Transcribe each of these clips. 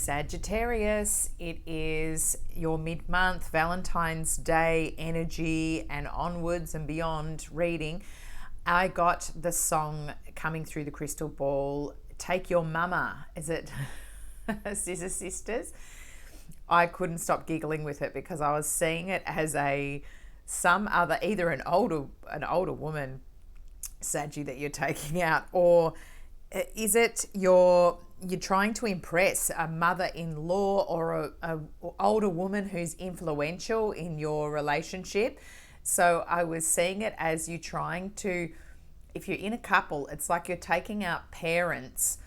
Sagittarius, it is your mid-month Valentine's Day energy and onwards and beyond reading. I got the song coming through the crystal ball, Take Your Mama. Is it Scissor Sisters? I couldn't stop giggling with it because I was seeing it as either an older woman, Saggy, that you're taking out, or is it you're trying to impress a mother-in-law or a older woman who's influential in your relationship? So I was seeing it as you trying to, if you're in a couple, it's like you're taking out parents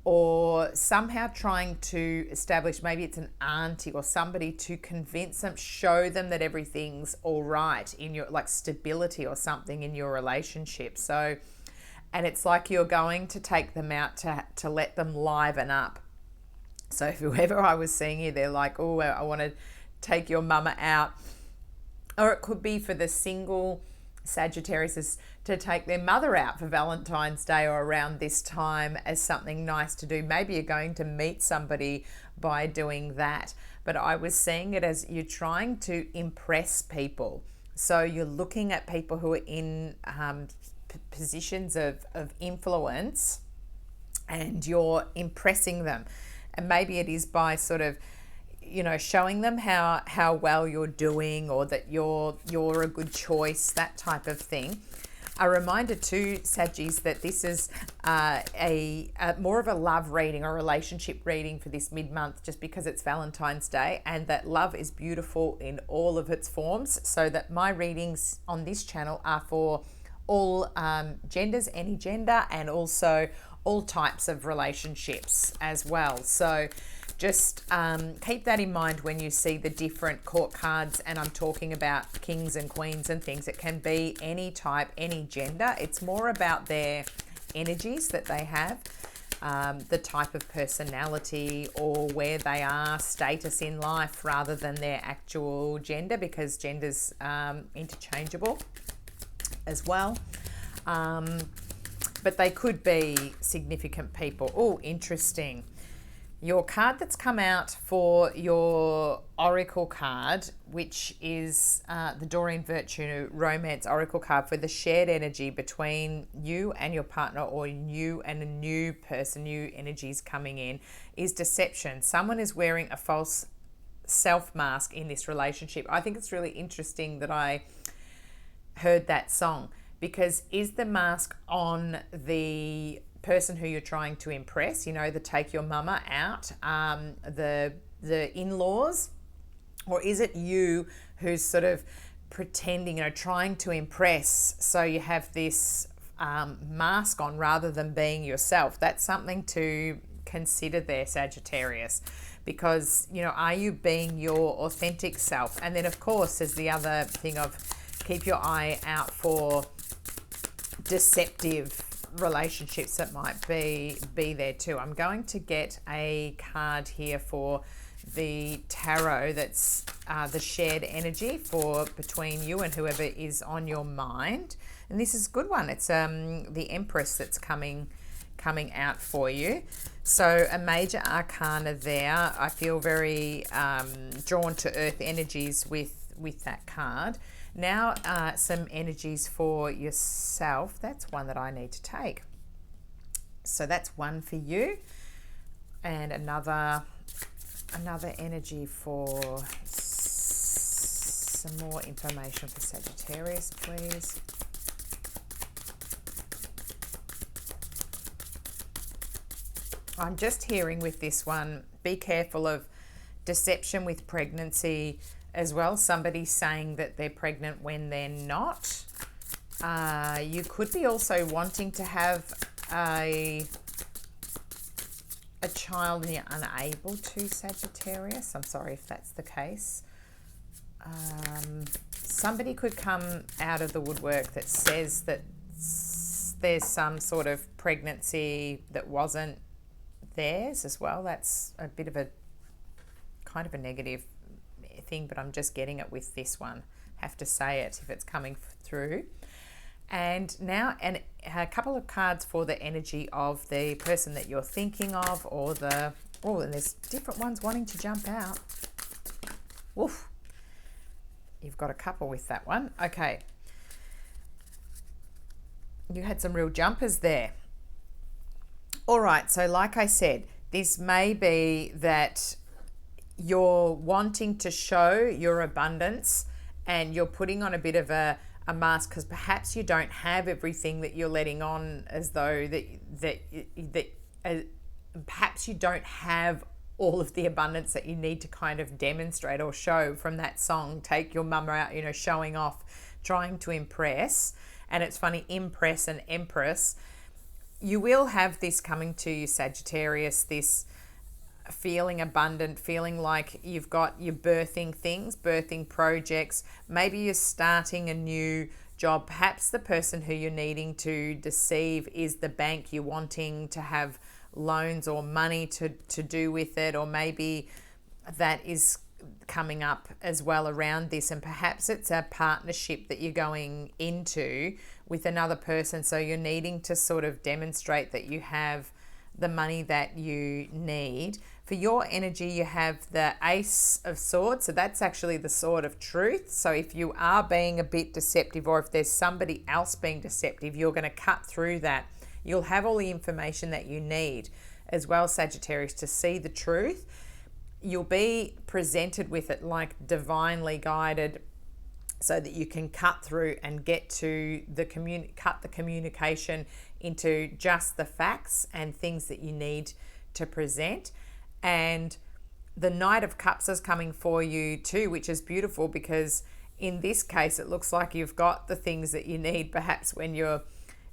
or somehow trying to establish, maybe it's an auntie or somebody, to convince them, show them that everything's all right in your, like, stability or something in your relationship. So, and it's like you're going to take them out to let them liven up. So whoever I was seeing here, they're like, oh, I want to take your mama out. Or it could be for the single Sagittarius, is to take their mother out for Valentine's Day or around this time as something nice to do. Maybe you're going to meet somebody by doing that. But I was seeing it as you're trying to impress people. So you're looking at people who are in positions of influence and you're impressing them. And maybe it is by sort of, showing them how well you're doing, or that you're a good choice, that type of thing. A reminder too, Saggies, that this is a more of a love reading or relationship reading for this mid-month, just because it's Valentine's Day, and that love is beautiful in all of its forms. So that my readings on this channel are for all genders, any gender, and also all types of relationships as well. So just keep that in mind when you see the different court cards, and I'm talking about kings and queens and things. It can be any type, any gender. It's more about their energies that they have, the type of personality or where they are, status in life, rather than their actual gender, because gender's interchangeable as well. But they could be significant people. Oh, interesting. Your card that's come out for your Oracle card, which is the Doreen Virtue Romance Oracle card for the shared energy between you and your partner, or you and a new person, new energies coming in, is deception. Someone is wearing a false self mask in this relationship. I think it's really interesting that I heard that song, because is the mask on the person who you're trying to impress, the take your mama out, the in-laws, or is it you who's sort of pretending, trying to impress, so you have this mask on rather than being yourself? That's something to consider there, Sagittarius, because are you being your authentic self? And then of course there's the other thing of keep your eye out for deceptive relationships that might be there too. I'm going to get a card here for the tarot that's the shared energy for between you and whoever is on your mind, and this is a good one. It's the Empress that's coming out for you. So a major arcana there. I feel very drawn to earth energies with that card. Now some energies for yourself. That's one that I need to take. So that's one for you, and another energy for some more information for Sagittarius, please. I'm just hearing with this one, be careful of deception with pregnancy as well. Somebody saying that they're pregnant when they're not. You could be also wanting to have a child and you're unable to, Sagittarius. I'm sorry if that's the case. Somebody could come out of the woodwork that says that there's some sort of pregnancy that wasn't theirs as well. That's a bit of a kind of a negative thing, but I'm just getting it with this one. Have to say it if it's coming through. And now a couple of cards for the energy of the person that you're thinking of, or the Oh, and there's different ones wanting to jump out. Woof. You've got a couple with that one. Okay. You had some real jumpers there. All right, so like I said, this may be that you're wanting to show your abundance and you're putting on a bit of a mask because perhaps you don't have everything that you're letting on, as though perhaps you don't have all of the abundance that you need to kind of demonstrate or show from that song. Take your mama out, showing off, trying to impress. And it's funny, impress and empress. You will have this coming to you, Sagittarius, this feeling abundant, feeling like you're birthing things, birthing projects. Maybe you're starting a new job. Perhaps the person who you're needing to deceive is the bank. You're wanting to have loans or money to do with it, or maybe that is coming up as well around this, and perhaps it's a partnership that you're going into with another person, so you're needing to sort of demonstrate that you have the money that you need. For your energy, you have the Ace of Swords, so that's actually the sword of truth. So if you are being a bit deceptive, or if there's somebody else being deceptive, you're going to cut through that. You'll have all the information that you need as well, Sagittarius, to see the truth. You'll be presented with it like divinely guided, so that you can cut through and get to cut the communication into just the facts and things that you need to present. And the Knight of Cups is coming for you too, which is beautiful, because in this case it looks like you've got the things that you need. Perhaps when you're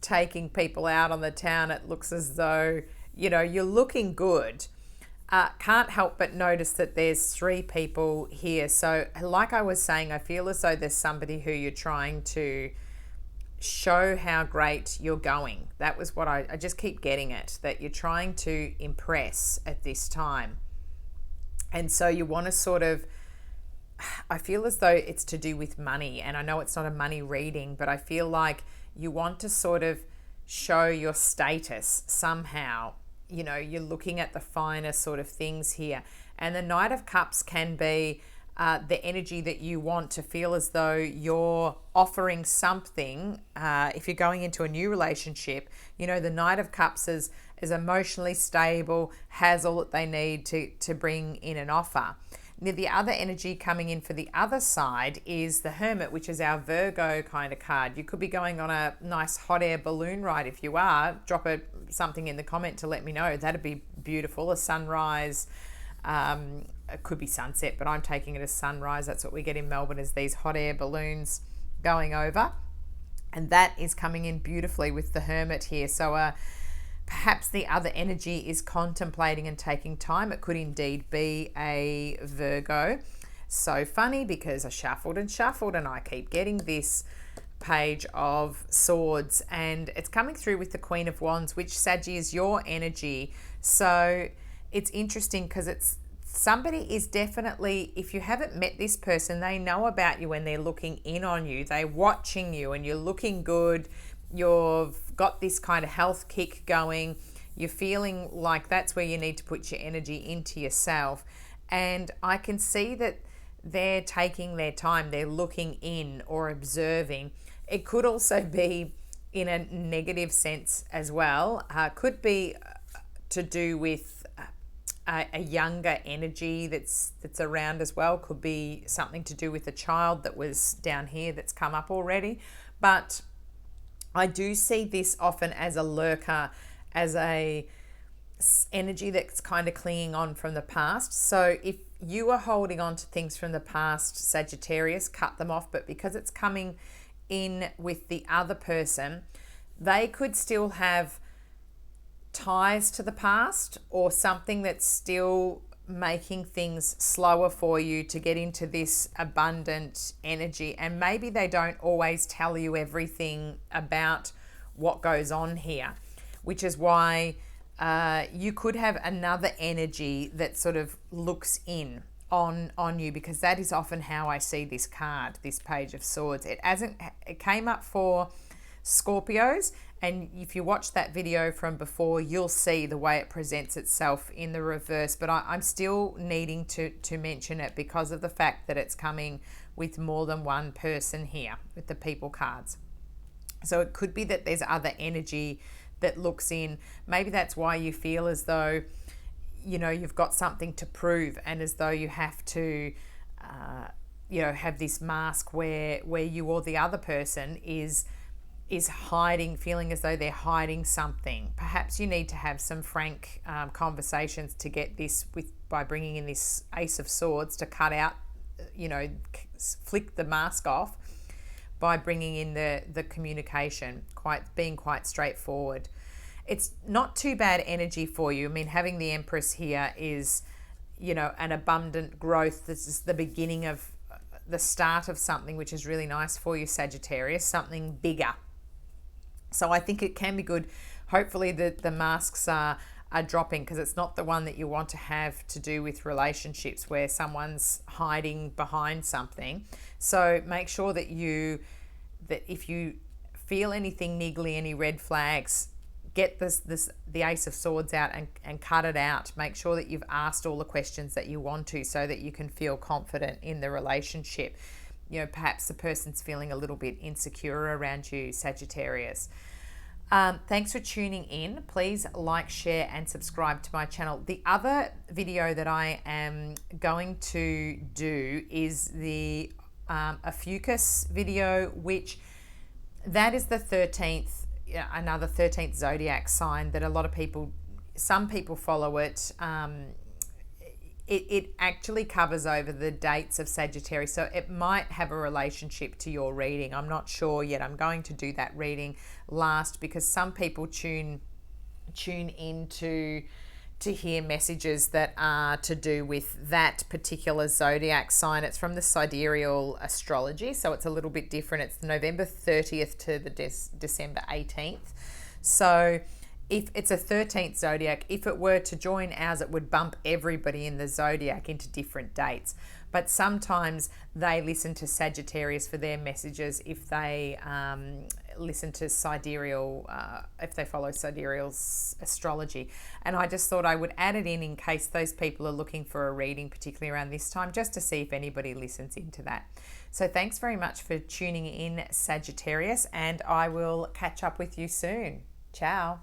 taking people out on the town, it looks as though you're looking good. Can't help but notice that there's 3 people here. So like I was saying, I feel as though there's somebody who you're trying to show how great you're going. That was what I just keep getting it, that you're trying to impress at this time. And so you want to sort of, I feel as though it's to do with money, and I know it's not a money reading, but I feel like you want to sort of show your status somehow. You're looking at the finer sort of things here. And the Knight of Cups can be the energy that you want to feel as though you're offering something. If you're going into a new relationship, the Knight of Cups is emotionally stable, has all that they need to bring in an offer. Now, the other energy coming in for the other side is the Hermit, which is our Virgo kind of card. You could be going on a nice hot air balloon ride. If you are, drop something in the comment to let me know. That'd be beautiful. A sunrise, it could be sunset, but I'm taking it as sunrise. That's what we get in Melbourne, is these hot air balloons going over. And that is coming in beautifully with the Hermit here. So perhaps the other energy is contemplating and taking time. It could indeed be a Virgo. So funny, because I shuffled and I keep getting this Page of Swords, and it's coming through with the Queen of Wands, which, Saggy, is your energy. So it's interesting because it's somebody is definitely, if you haven't met this person, they know about you when they're looking in on you. They're watching you and you're looking good. You've got this kind of health kick going. You're feeling like that's where you need to put your energy into yourself. And I can see that they're taking their time. They're looking in or observing. It could also be in a negative sense as well. Could be to do with a younger energy that's around as well. Could be something to do with a child that was down here that's come up already. But I do see this often as a lurker, as a energy that's kind of clinging on from the past. So if you are holding on to things from the past, Sagittarius, cut them off. But because it's coming in with the other person, they could still have ties to the past, or something that's still making things slower for you to get into this abundant energy. And maybe they don't always tell you everything about what goes on here, which is why you could have another energy that sort of looks in on you, because that is often how I see this card, this Page of Swords. It came up for Scorpios. And if you watch that video from before, you'll see the way it presents itself in the reverse. But I'm still needing to mention it because of the fact that it's coming with more than one person here with the people cards. So it could be that there's other energy that looks in. Maybe that's why you feel as though, you know, you've got something to prove, and as though you have to, have this mask where you or the other person is hiding, feeling as though they're hiding something. Perhaps you need to have some frank conversations to get this by bringing in this Ace of Swords to cut out, flick the mask off by bringing in the communication, being quite straightforward. It's not too bad energy for you. I mean, having the Empress here is, an abundant growth. This is the beginning of the start of something which is really nice for you, Sagittarius, something bigger. So I think it can be good. Hopefully the masks are dropping, because it's not the one that you want to have to do with relationships where someone's hiding behind something. So make sure that if you feel anything niggly, any red flags, get the Ace of Swords out and cut it out. Make sure that you've asked all the questions that you want to, so that you can feel confident in the relationship. Perhaps the person's feeling a little bit insecure around you, Sagittarius. Thanks for tuning in. Please like, share, and subscribe to my channel. The other video that I am going to do is the Ophiuchus video, which that is the 13th, another 13th zodiac sign that some people follow it. It actually covers over the dates of Sagittarius, so it might have a relationship to your reading. I'm not sure yet. I'm going to do that reading last, because some people tune in to hear messages that are to do with that particular zodiac sign. It's from the sidereal astrology, so it's a little bit different. It's November 30th to the December 18th. So if it's a 13th zodiac, if it were to join ours, it would bump everybody in the zodiac into different dates. But sometimes they listen to Sagittarius for their messages if they listen to sidereal, if they follow sidereal astrology. And I just thought I would add it in case those people are looking for a reading, particularly around this time, just to see if anybody listens into that. So thanks very much for tuning in, Sagittarius, and I will catch up with you soon. Ciao.